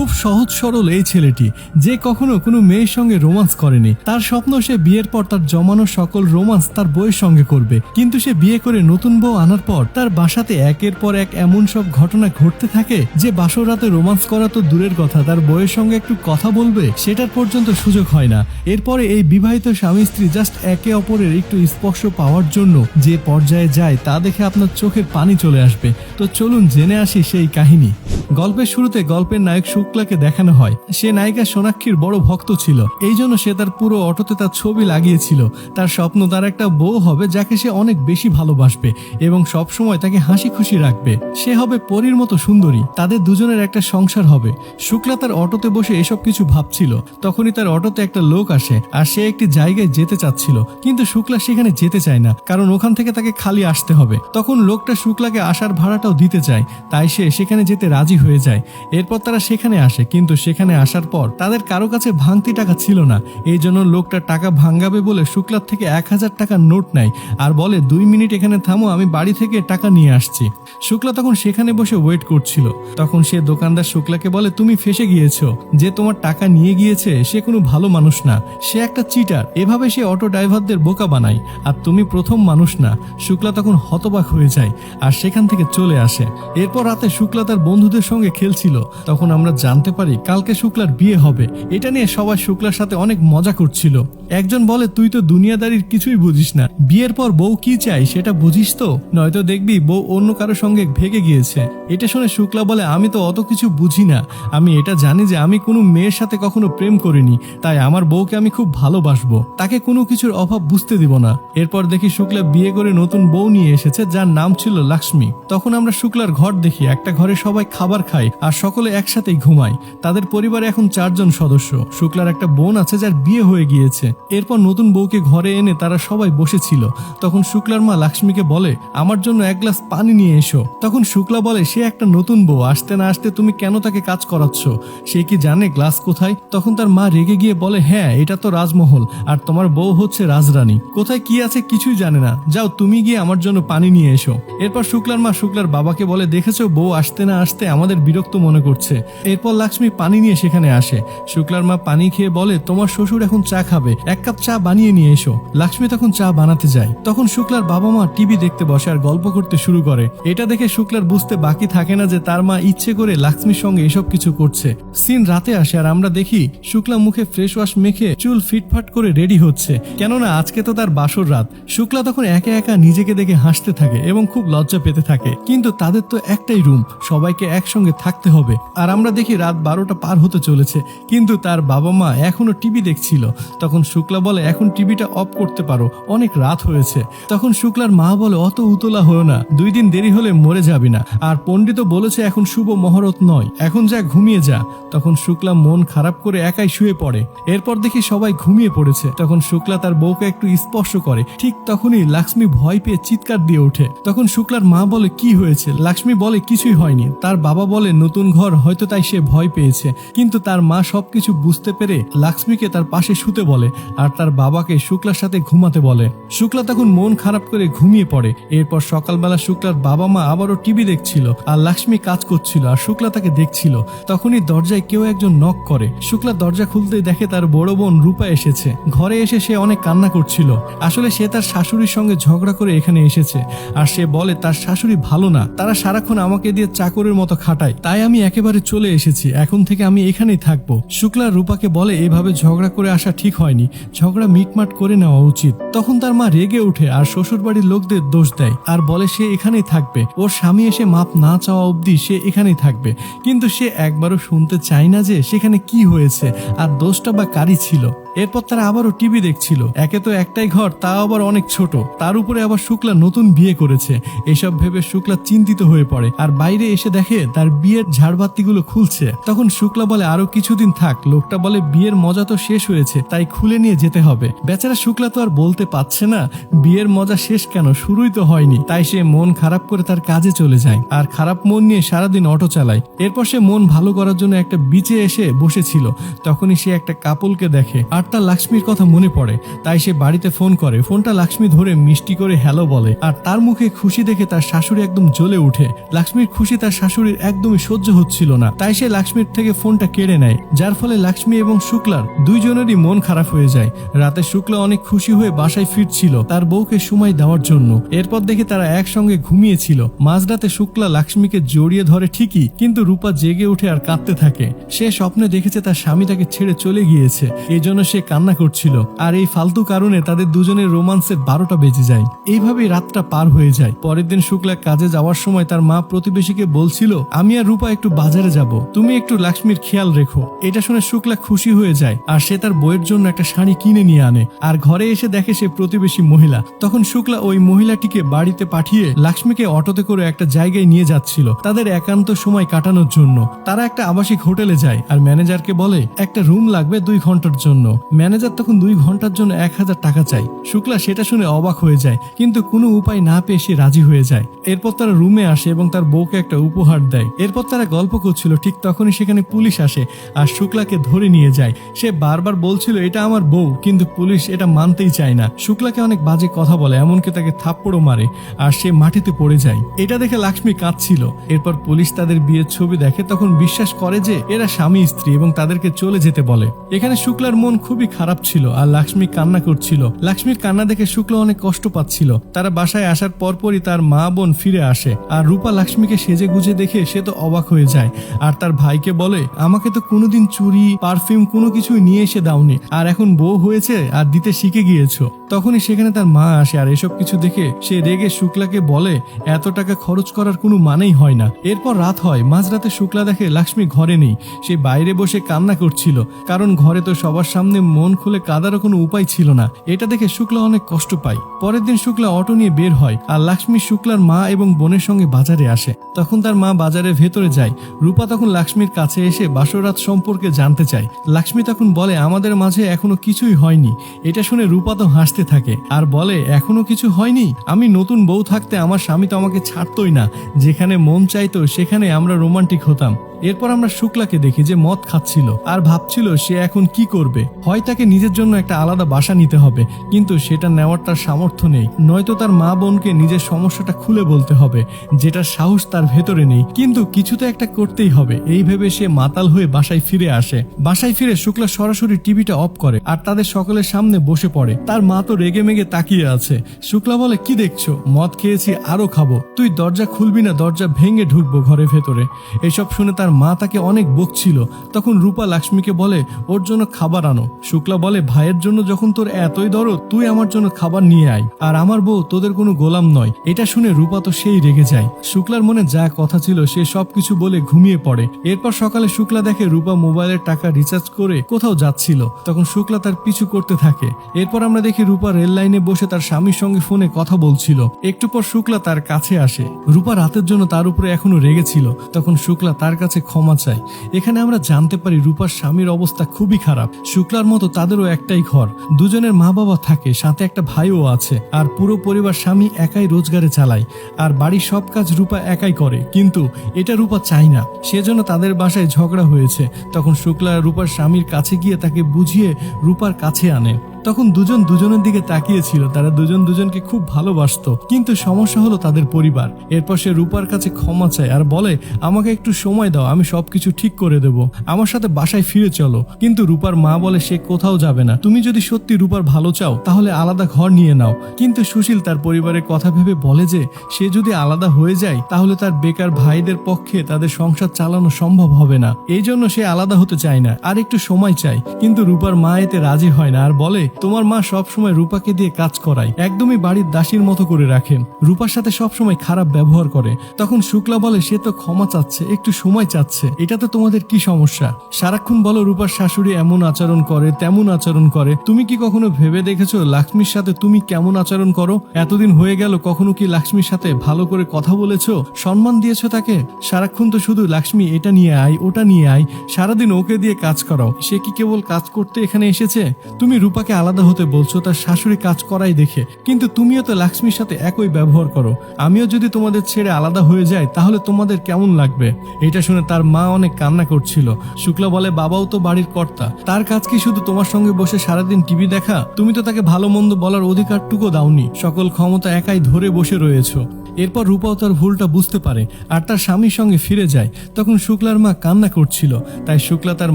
খুব সহজ সরল এই ছেলেটি, যে কখনো কোনো মেয়ের সঙ্গে রোমান্স করেনি। তার স্বপ্ন সে বিয়ের পর তার জমানো সকল রোমান্স তার বউয়ের সঙ্গে করবে, কিন্তু সে বিয়ে করে নতুন বউ আনার পর তার বাসাতে একের পর এক এমন সব ঘটনা ঘটতে থাকে যে বাসর রাতে রোমান্স করা তো দূরের কথা, তার বউয়ের সঙ্গে একটু কথা বলবে সেটার পর্যন্ত সুযোগ হয় না। এরপরে এই বিবাহিত স্বামী স্ত্রী জাস্ট একে অপরের একটু স্পর্শ পাওয়ার জন্য যে পর্যায়ে যায় তা দেখে আপনার চোখের পানি চলে আসবে। তো চলুন জেনে আসি সেই কাহিনী। গল্পের শুরুতে গল্পের নায়ক শুক্লাকে দেখানো হয়। সে নায়িকা সোনাক্ষীর বড় ভক্ত ছিল, এই জন্য সে তার পুরো অটোতে তার ছবি লাগিয়েছিল। তার স্বপ্ন তার একটা বউ হবে যাকে সে অনেক বেশি ভালোবাসবে এবং সব সময় তাকে হাসি খুশি রাখবে। সে হবে পরীর মতো সুন্দরী, তাদের দুজনের একটা সংসার হবে। শুক্লা তার অটোতে বসে এসব কিছু ভাবছিল, তখনই তার অটোতে একটা লোক আসে আর সে একটি জায়গায় যেতে চাচ্ছিল, কিন্তু শুক্লা সেখানে যেতে চায় না, কারণ ওখান থেকে তাকে খালি আসতে হবে। তখন লোকটা শুক্লাকে আসার ভাড়াটাও দিতে চায়, তাই সে সেখানে যেতে রাজি হয়ে যায়। এরপর তারা সেখানে আসে, কিন্তু সেখানে আসার পর তাদের কারো কাছে ভাঙতি টাকা ছিল না। এই জন্য লোকটা টাকা ভাঙাবে বলে শুক্লার থেকে 1000 টাকার নোট নেয় আর বলে 2 মিনিট এখানে থামো, আমি বাড়ি থেকে টাকা নিয়ে আসছি। শুক্লা তখন সেখানে বসে ওয়েট করছিল। তখন সে দোকানদার শুক্লাকে বলে, তুমি ফেসে গিয়েছো, যে তোমার টাকা নিয়ে গিয়েছে সে কোনো ভালো মানুষ না, সে একটা চিটার। এভাবে সে অটো ড্রাইভারদের বোকা বানায়, আর তুমি প্রথম মানুষ না। শুক্লা তখন হতবাক হয়ে যায় আর সেখান থেকে চলে আসে। এরপর রাতে শুক্লা তার বন্ধুদের সঙ্গে খেলছিল, তখন আমরা জানতে পারি কালকে শুক্লার বিয়ে হবে। এটা নিয়ে সবাই শুক্লার সাথে অনেক মজা করছিল। একজন বলে, তুই তো দুনিয়াদারির কিছুই বুঝিস না, বিয়ের পর বউ কি চাই সেটা বুঝিস তো, নয়তো দেখবি বউ অন্য কারো সঙ্গে ভেগে গিয়েছে। এটা শুনে শুক্লা বলে, আমি তো অত কিছু বুঝি না, আমি এটা জানি যে আমি কোনো মেয়ের সাথে কখনো প্রেম করিনি, তাই আমার বউকে আমি খুব ভালোবাসবো, তাকে কোনো কিছুর অভাব বুঝতে দিব না। এরপর দেখি শুক্লা বিয়ে করে নতুন বউ নিয়ে এসেছে যার নাম ছিল লক্ষ্মী। তখন আমরা শুক্লার ঘর দেখি, একটা ঘরে সবাই খাবার খায় আর সকলে একসাথেই ঘুমায়। তাদের পরিবারে এখন 4 জন সদস্য। শুক্লার একটা বোন আছে যার বিয়ে হয়ে গিয়েছে। এরপর নতুন বউকে ঘরে এনে তারা সবাই বসেছিল। তখন শুক্লার মা লক্ষ্মীকে বলে, আমার জন্য 1 গ্লাস পানি নিয়ে এসো। তখন শুক্লা বলে, সে একটা নতুন বউ, আসতে না আসতে তুমি কেন তাকে কাজ করাচ্ছ, সে কি জানে গ্লাস কোথায়? তখন তার মা রেগে গিয়ে বলে, হ্যাঁ এটা তো রাজমহল আর তোমার বউ হচ্ছে রাজরানী, কোথায় কি আছে কিছুই জানে না, যাও তুমি গিয়ে আমার জন্য পানি নিয়ে এসো। এরপর শুক্লার মা শুক্লার বাবাকে বলে, দেখেছো বউ আসতে না আসতে আমাদের বিরক্ত মনে করছে। এরপর লক্ষ্মী পানি নিয়ে সেখানে আসে। শুক্লার মা পানি খেয়ে বলে, তোমার শ্বশুর এখন চা খাবে, 1 কাপ চা বানিয়ে নিয়ে এসো। লক্ষ্মী তখন চা বানাতে যায়। তখন শুক্লার বাবা মা টিভি দেখতে বসে আর গল্প করতে শুরু করে। এটা দেখে শুক্লার বুঝতে বাকি থাকে না যে তার মা ইচ্ছে করে লক্ষ্মীর সঙ্গে এসব কিছু করছে। সিন রাতে আসে আর আমরা দেখি শুক্লা মুখে ফ্রেশ ওয়াশ মেখে চুল ফিটফাট করে রেডি হচ্ছে, কেননা আজকে তো তার বাসর রাত। শুক্লা তখন একা একা নিজেকে দেখে হাসতে থাকে এবং খুব লজ্জা পেতে থাকে, কিন্তু তাদের তো একটাই রুম, সবাইকে একসঙ্গে থাকতে হবে। আর আমরা দেখি রাত 12টা পার হতে চলেছে, কিন্তু তার বাবা মা এখনো টিভি দেখছিল। তখন শুক্লা বলে, এখন টিভিটা অফ করতে পারো, অনেক রাত হয়েছে। তখন শুক্লার মা বলে, অত উতলা হয়েও না, 2 দিন দেরি হলে মরে যাবি না, আর পণ্ডিত বলেছে এখন শুভ মহরত নয়, এখন যা ঘুমিয়ে যা। তখন শুক্লা মন খারাপ করে একাই শুয়ে পড়ে। এরপর দেখি সবাই ঘুমিয়ে পড়েছে। তখন শুক্লা তার বউকে একটু স্পর্শ করে, ঠিক তখনই লক্ষ্মী ভয় পেয়ে চিৎকার দিয়ে ওঠে। তখন শুক্লার মা বলে, কি হয়েছে? লক্ষ্মী বলে, কিছুই হয়নি। তার বাবা বলে, নতুন ঘর হয়তো তাই সে ভয় পেয়েছে, কিন্তু তার মা সবকিছু বুঝতে পেরে লক্ষ্মীকে তার পাশে শুতে বলে আর তার বাবাকে শুক্লার সাথে ঘুমাতে বলে। শুক্লা তখন মন খারাপ করে ঘুমিয়ে পড়ে। এরপর সকালবেলা শুক্লার বাবা মা আবারও টিভি দেখছিল আর লক্ষ্মী কাজ করছিল আর শুক্লা তাকে দেখছিল। তখনই দরজায় কেউ একজন নক করে। শুক্লা দরজা খুলতেই দেখে তার বড় বোন রূপা এসেছে। ঘরে এসে সে অনেক কান্না করছিল। আসলে সে তার শাশুড়ির সঙ্গে ঝগড়া করে এখানে এসেছে আর সে বলে তার শাশুড়ি ভালো না, তারা সারাক্ষণ আমাকে দিয়ে চাকরের মতো খাটায়, তাই আমি একেবারে চলে এসেছি, এখন থেকে আমি এখানেই থাকবো। শুক্লা রূপাকে বলে, এভাবে ঝগড়া করে আসা ঠিক হয়নি, ঝগড়া মিটমাট করে নেওয়া উচিত। তখন তার মা রেগে ওঠে আর শ্বশুর বাড়ির লোকদের দোষ দেয় আর বলে সে এখানেই থাকবে, ওর স্বামী এসে মাপ না চাওয়া অবধি সে এখানেই থাকবে। কিন্তু সে একবারও শুনতে চায় না যে সেখানে কি হয়েছে আর দোষটা বা কারই ছিল। এরপর তারা আবারও টিভি দেখছিল। একে তো একটাই ঘর, তা আবার অনেক ছোট, তার উপরে আবার শুক্লা নতুন বিয়ে করেছে। এসব ভেবে শুক্লা চিন্তিত হয়ে পড়ে আর বাইরে এসে দেখে তার বিয়ের ঝাড়বাতিগুলো খুলছে। তখন শুক্লা বলে, আরো কিছুদিন থাক। লোকটা বলে, বিয়ের মজা তো শেষ হয়েছে, তাই খুলে নিয়ে যেতে হবে। বেচারা শুক্লা তো আর বলতে পারছে না বিয়ের মজা শেষ কেন, শুরুই তো হয়নি। তাই সে মন খারাপ করে তার কাজে চলে যায় আর খারাপ মন নিয়ে সারাদিন অটো চালায়। এরপর সে মন ভালো করার জন্য একটা বিচে এসে বসেছিল। তখনই সে একটা কাপলকে দেখে আর আর তার লাক্ষ্মীর কথা মনে পড়ে। তাই সে বাড়িতে ফোন করে। ফোনটা লাক্ষ্মী ধরে মিষ্টি করে হ্যালো বলে, আর তার মুখে খুশি দেখে তার শাশুড়ি একদম জ্বলে উঠে। লাক্ষ্মীর খুশি তার শাশুড়ির একদমই সহ্য হচ্ছিল না, তাই সে লাক্ষ্মীর থেকে ফোনটা কেড়ে নেয়, যার ফলে লাক্ষ্মী এবং শুক্লার দুইজনেরই মন খারাপ হয়ে যায়। রাতে শুক্লা অনেক খুশি হয়ে বাসায় ফিরছিল তার বউকে সময় দেওয়ার জন্য। এরপর দেখে তারা একসঙ্গে ঘুমিয়েছিল। মাঝরাতে শুক্লা লাক্ষ্মীকে জড়িয়ে ধরে ঠিকই, কিন্তু রূপা জেগে উঠে আর কাঁদতে থাকে। সে স্বপ্নে দেখেছে তার স্বামী তাকে ছেড়ে চলে গিয়েছে, এই জন্য সে কান্না করছিল। আর এই ফালতু কারণে তাদের দুজনের রোমান্সের 12টা বেজে যায়। এইভাবেই রাতটা পার হয়ে যায়। পরের দিন শুক্লা কাজে যাওয়ার সময় তার মা প্রতিবেশীকে বলছিল, আমি আর রূপা একটু বাজারে যাব, তুমি একটু লাক্ষ্মীর খেয়াল রেখো। এটা শুনে শুক্লা খুশি হয়ে যায়, আর সে তার বউয়ের জন্য একটা শাড়ি কিনে নিয়ে আনে। আর ঘরে এসে দেখে সে প্রতিবেশী মহিলা। তখন শুক্লা ওই মহিলাটিকে বাড়িতে পাঠিয়ে লাক্ষ্মীকে অটোতে করে একটা জায়গায় নিয়ে যাচ্ছিল তাদের একান্ত সময় কাটানোর জন্য। তারা একটা আবাসিক হোটেলে যায় আর ম্যানেজারকে বলে একটা রুম লাগবে 2 ঘন্টার জন্য। ম্যানেজার তখন 2 ঘন্টার জন্য 1000 টাকা চাই। শুক্লা সেটা শুনে অবাক হয়ে যায়, কিন্তু কোনো উপায় না পেয়ে সে রাজি হয়ে যায়। এরপর তারা রুমে আসে এবং তার বউকে একটা উপহার দেয়। এরপর তারা গল্প করছিল, ঠিক তখনই সেখানে পুলিশ আসে আর শুক্লাকে ধরে নিয়ে যায়। সে বারবার বলছিল এটা আমার বউ, কিন্তু পুলিশ এটা মানতেই চায় না। শুক্লাকে অনেক বাজে কথা বলে, এমনকি তাকে থাপ্পড়ও মারে আর সে মাটিতে পড়ে যায়। এটা দেখে লাক্ষ্মী কাঁদছিল। এরপর পুলিশ তাদের বিয়ের ছবি দেখে, তখন বিশ্বাস করে যে এরা স্বামী স্ত্রী এবং তাদেরকে চলে যেতে বলে। এখানে শুক্লার মন খুবই খারাপ ছিল আর লাক্ষ্মী কান্না করছিল। লাক্ষ্মীর কান্না দেখে শুক্লা অনেক কষ্ট পাচ্ছিল। তারা বাসায় আসার পরপরই তার মা বোন ফিরে আসে আর রূপা লাক্ষ্মীকে সেজে গুজে দেখে সে তো অবাক হয়ে যায় আর তার ভাইকে বলে, আমাকে তো কোনোদিন চুড়ি পারফিউম কোনো কিছুই নিয়ে এসে দাওনি, আর এখন বউ হয়েছে আর দিতে শিখে গিয়েছো। তখনই সেখানে তার মা আসে আর এসব কিছু দেখে সে রেগে শুক্লাকে বলে এত টাকা খরচ করার কোনো মানেই হয় না। এরপর রাত হয়। মাঝরাতে শুক্লা দেখে লাক্ষ্মী ঘরে নেই, সে বাইরে বসে কান্না করছিল, কারণ ঘরে তো সবার সামনে মন খুলে কাঁদারও কোনো উপায় ছিল না। এটা দেখে শুক্লা অনেক কষ্ট পায়। পরের দিন শুক্লা অটো নিয়ে বের হয় আর লাক্ষ্মী শুক্লার মা এবং বোনের সঙ্গে বাজারে আসে। তখন তার মা বাজারের ভেতরে যায়। রূপা তখন লাক্ষ্মীর কাছে এসে বাসরাত সম্পর্কে জানতে চায়। লাক্ষ্মী তখন বলে আমাদের মাঝে এখনো কিছুই হয়নি। এটা শুনে রূপা তো হাসতে থাকে আর বলে এখনো কিছু হয়নি? আমি নতুন বউ থাকতে আমার স্বামী তো আমাকে ছাড়তোই না, যেখানে মন চাইতো সেখানে আমরা রোমান্টিক হতাম। এরপর আমরা শুক্লাকে দেখি যে মদ খাচ্ছিল আর ভাবছিল সে এখন কি করবে। হয় তাকে নিজের জন্য একটা আলাদা বাসা নিতে হবে, কিন্তু সেটা নেওয়ার তার সামর্থ্য নেই, নয়তো তার মা বোনকে নিজের সমস্যাটা খুলে বলতে হবে, যেটার সাহস তার ভেতরে নেই। কিন্তু কিছু তো একটা করতেই হবে। এই ভেবে সে মাতাল হয়ে বাসায় ফিরে আসে। বাসায় ফিরে শুক্লা সরাসরি টিভিটা অফ করে আর তাদের সকলের সামনে বসে পড়ে। তার মা তো রেগে মেগে তাকিয়ে আছে। শুক্লা বলে, কি দেখছো? মদ খেয়েছি, আরো খাবো। তুই দরজা খুলবি না, দরজা ভেঙে ঢুকবো ঘরের ভেতরে। এসব শুনে তার মা তাকে অনেক বকছিল। তখন রূপা লাক্ষ্মীকে বলে ওর জন্য খাবার আনো। শুক্লা বলে, ভাইয়ের জন্য যখন তোর এতই দরদ, তুই আমার জন্য খাবার নিয়ে আয়, আর আমার বউ তোদের কোনো গোলাম নয়। এটা শুনে রূপা তো সেই রেগে যায়। শুক্লার মনে যা কথা ছিল সে সবকিছু বলে ঘুমিয়ে পড়ে। এরপর সকালে শুক্লা দেখে রূপা মোবাইলের টাকা রিচার্জ করে কোথাও যাচ্ছিল। তখন শুক্লা তার পিছু করতে থাকে। এরপর আমরা দেখি রূপা রেল লাইনে বসে তার স্বামীর সঙ্গে ফোনে কথা বলছিল। একটু পর শুক্লা তার কাছে আসে। রূপা রাতের জন্য তার উপরে এখনো রেগেছিল। তখন শুক্লা তার কাছে ক্ষমা চায়। এখানে আমরা জানতে পারি রূপার স্বামীর অবস্থা খুবই খারাপ। শুক্লার মতো তাদেরও একটাই ঘর, দুজনের মা বাবা থাকে, সাথে একটা ভাইও আছে, আর পুরো পরিবার স্বামী একাই রোজগারে চালায়, আর বাড়ির সব কাজ রূপা একাই করে। কিন্তু এটা রূপা চায় না, সেজন্য তাদের বাসায় ঝগড়া হয়েছে। তখন শুক্লা রূপার স্বামীর কাছে গিয়ে তাকে বুঝিয়ে রূপার কাছে আনে। তখন দুজন দুজনের দিকে তাকিয়েছিল, তারা দুজন দুজনকে খুব ভালোবাসতো, কিন্তু সমস্যা হলো তাদের পরিবার। এরপর সে রূপার কাছে ক্ষমা চায় আর বলে, আমাকে একটু সময় দাও, আমি সবকিছু ঠিক করে দেব, আমার সাথে বাসায় ফিরে চলো। কিন্তু রূপার মা বলে সে কোথাও যাবে না, তুমি যদি সত্যি রূপার ভালো চাও তাহলে আলাদা ঘর নিয়ে নাও। কিন্তু সুশীল তার পরিবারের কথা ভেবে বলে যে সে যদি আলাদা হয়ে যায় তাহলে তার বেকার ভাইদের পক্ষে তাদের সংসার চালানো সম্ভব হবে না। এই জন্য সে আলাদা হতে চায় না, আর একটু সময় চায়। কিন্তু রূপার মা এতে রাজি হয় না আর বলে, তোমার মা সবসময় রূপাকে দিয়ে কাজ করায়, একদমই বাড়ির দাসীর মতো করে রাখেন, রূপার সাথে সবসময় খারাপ ব্যবহার করে। তখন শুক্লা বলে সে তো ক্ষমা চাচ্ছে, একটু সময় চাচ্ছে, এটাতে তোমাদের কি সমস্যা? সারাক্ষণ বলো রূপার শাশুড়ি এমন আচরণ করে, তেমন আচরণ করে। তুমি কি কখনো ভেবে দেখেছো লাক্ষ্মীর সাথে তুমি কেমন আচরণ করো? এতদিন হয়ে গেল, কখনো কি লাক্ষ্মীর সাথে ভালো করে কথা বলেছো, সম্মান দিয়েছো তাকে? সারাক্ষণ তো শুধু লাক্ষ্মী এটা নিয়ে আয়, ওটা নিয়ে আয়, সারাদিন ওকে দিয়ে কাজ করাও। সে কি কেবল কাজ করতে এখানে এসেছে? তুমি রূপাকে আলাদা হতে বলছো তার শাশুড়ি কাজ করাই দেখে, কিন্তু তুমিও তো লক্ষ্মীর সাথে একই ব্যবহার করো। আমিও যদি তোমাদের ছেড়ে আলাদা হয়ে যাই তাহলে তোমাদের কেমন লাগবে? এটা শুনে তার মা অনেক কান্না করছিল। শুক্লা বলে, বাবাও তো বাড়ির কর্তা, তার কাজ কি শুধু তোমার সঙ্গে বসে সারাদিন টিভি দেখা? তুমি তো তাকে ভালো মন্দ বলার অধিকারটুকু দাওনি, সকল ক্ষমতা একাই ধরে বসে রয়েছো। এরপর রূপাও তার ভুলটা বুঝতে পারে আর তার স্বামীর সঙ্গে ফিরে যায়। তখন শুক্লার মা কান্না করছিল, তাই শুক্লা তার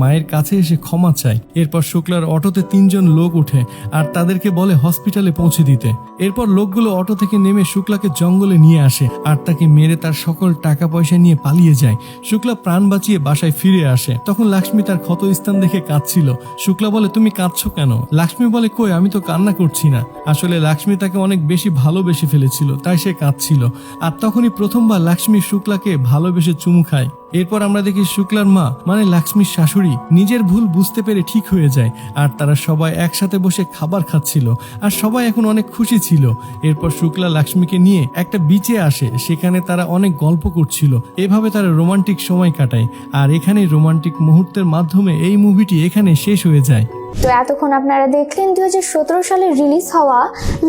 মায়ের কাছে এসে ক্ষমা চায়। এরপর শুক্লার অটোতে 3 জন লোক উঠে আর তাদেরকে বলে হসপিটালে পৌঁছে দিতে। এরপর লোকগুলো অটো থেকে নেমে শুক্লাকে জঙ্গলে নিয়ে আসে আর তাকে মেরে তার সকল টাকা পয়সা নিয়ে পালিয়ে যায়। শুক্লা প্রাণ বাঁচিয়ে বাসায় ফিরে আসে। তখন লক্ষ্মী তার ক্ষত স্থান দেখে কাঁদছিল। শুক্লা বলে, তুমি কাঁদছো কেন? লক্ষ্মী বলে, কই, আমি তো কান্না করছি না। আসলে লক্ষ্মী তাকে অনেক বেশি ভালোবেসে ফেলেছিল, তাই সে কাঁদছিল। আর তখনই প্রথমবার লক্ষ্মী শুক্লাকে ভালোবেসে চুমু খায়। এরপর আমরা দেখি শুক্লার মা মানে লক্ষ্মীর শাশুড়ি নিজের ভুল বুঝতে পেরে ঠিক হয়ে যায় আর তারা সবাই একসাথে বসে খাবার খাচ্ছিল আর সবাই এখন অনেক খুশি ছিল। এরপর শুক্লা লক্ষ্মীকে নিয়ে একটা বিচে আসে, সেখানে তারা অনেক গল্প করছিল। এভাবে তারা রোমান্টিক সময় কাটায় আর এখানে রোমান্টিক মুহূর্তের মাধ্যমে এই মুভিটি এখানে শেষ হয়ে যায়। তো এতক্ষণ আপনারা দেখলেন 2017 সালে রিলিজ হওয়া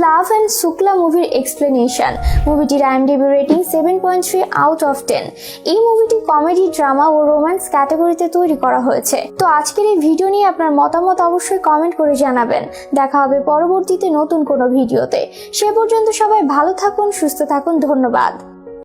লাভ অ্যান্ড শুক্লা মুভির এক্সপ্লেনেশন। মুভিটির IMDb রেটিং 7.3 আউট অফ 10। এই মুভিটি কমেডি, ড্রামা ও রোম্যান্স ক্যাটাগরিতে তৈরি করা হয়েছে। তো আজকের এই ভিডিও নিয়ে আপনার মতামত অবশ্যই কমেন্ট করে জানাবেন। দেখা হবে পরবর্তীতে নতুন কোনো ভিডিওতে। সে পর্যন্ত সবাই ভালো থাকুন, সুস্থ থাকুন। ধন্যবাদ।